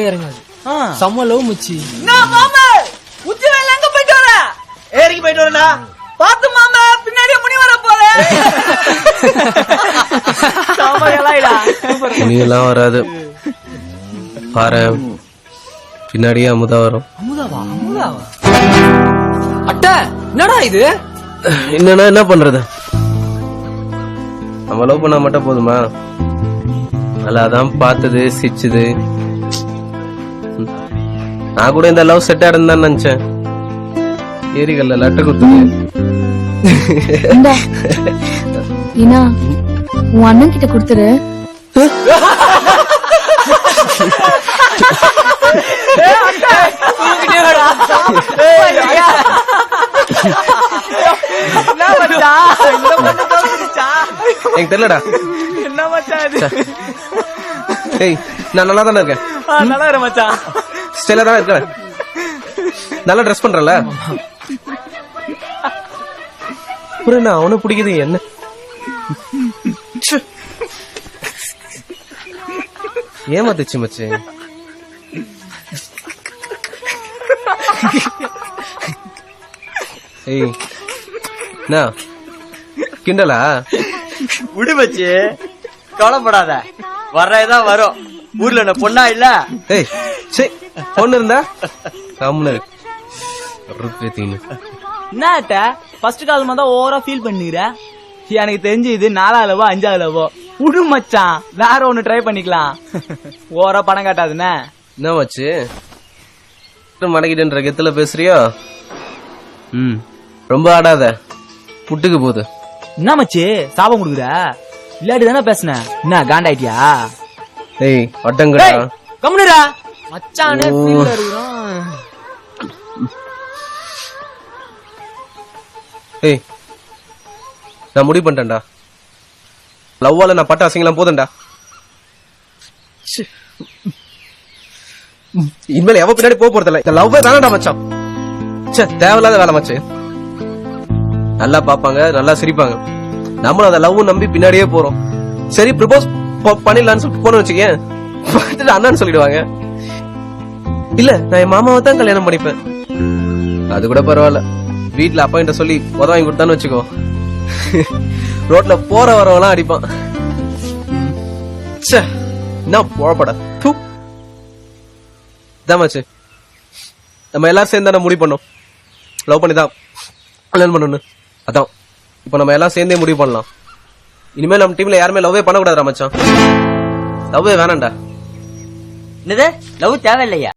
இறங்காது செம்ம லவ் மச்சி. உச்சி வேலை எங்க போயிட்டு வர? ஏரிக்கு போயிட்டு வரா பாத்து மாமா பின்னாடியே முனி வர போற. முனியெல்லாம் வராது பாரு, பின்னாடியே அமுதா வரும். அமுதாவா? அமுதாவா? அட்ட என்னடா இது? என்னன்னா என்ன பண்றது, நம்ம லவ் பண்ணா மட்டும் போதுமா? அல்ல அதான் பார்த்தது சிரிச்சுது. நான் கூட இந்த லவ் செட் ஆயிருந்தான்னு நினைச்சேன். ஏரிகள்ல லட்டு கொடுத்தது. உன் அண்ணன் கிட்ட கொடுத்துரு. எனக்கு தெரியலடா. என்ன மச்சான்? ஏய் நான் நல்லா தானே இருக்கேன். நல்லா இரு மச்சான். ஸ்டைலா தானே இருக்கேன். நல்லா ட்ரெஸ் பண்றல. புரியல, அவனுக்கு பிடிக்குது என்ன? ஏமாத்துச்சு மச்சு. ஏய் என்ன கிண்டலா? விடு மச்சி, கவலைப்படாத, வர்றதான் வரும். ஊர்ல என்ன பொண்ணா இல்ல? ஏய் சரி, பொண்ணு இருந்தா கம்முன்னு இருக்கு. என்ன ஃபர்ஸ்ட் கால் தான் ஓவரா ஃபீல் பண்ணிக்கிற? எனக்கு தெரிஞ்சு இது 4ஆவதோ 5ஆவதோ. விடு மச்சான், வேற ஒண்ணு ட்ரை பண்ணிக்கலாம். ஓவரா பணம் காட்டாதுன்னு. என்ன மச்சு மடக்கிட்டன்ற கெத்துல பேசுறியோ? ரொம்ப ஆடாத, புட்டுக்கு போகுது. என்ன மச்சி சாபம் கொடுக்குற? இல்லாட்டி தானே பேசுன. என்ன காண்டாயிட்டியா? ஏய் வட்டங்கடா, கம்முனுடா. மச்சானே ஃபீல்ல இருக்கிறோம். ஏய் நான் முடிவு பண்ணிட்டேன்டா. லவ்வால நான் பட்ட அசிங்கலாம் போதண்டா. இனிமேல் எவ பின்னாடி போக போறதில்ல. இந்த லவ்வே வேணாம்டா மச்சான். சே தேவையில்லாத வேலை மச்சு. நல்லா பாப்பாங்க, நல்லா சிரிப்பாங்க. நம்மளும் அந்த லவ் நம்பி பின்னாடியே போறோம். சரி ப்ரப்போஸ் பண்ணிடலான்னு சொல்லிட்டு போன வச்சுக்கேன், அண்ணான்னு சொல்லிடுவாங்க. இல்ல நான் என் மாமாவை தான் கல்யாணம் பண்ணிப்பேன். அது கூட பரவாயில்ல, வீட்டுல அப்பா கிட்ட சொல்லி உதவாங்கி கொடுத்தான்னு வச்சுக்கோ, ரோட்ல போற வரவெல்லாம் அடிப்பான். என்ன போழப்பட தாமாச்சு. நம்ம எல்லாரும் சேர்ந்து தானே முடிவு பண்ணோம் லவ் பண்ணிதான் கல்யாணம் பண்ணணும். அதான் இப்ப நம்ம எல்லாம் சேர்ந்தே முடிவு பண்ணலாம். இனிமேல் நம்ம டீம்ல யாருமே லவ்வே பண்ணக்கூடாது மச்சான். லவ்வே வேணாம்டா. என்னது லவ் தேவையில்லையா?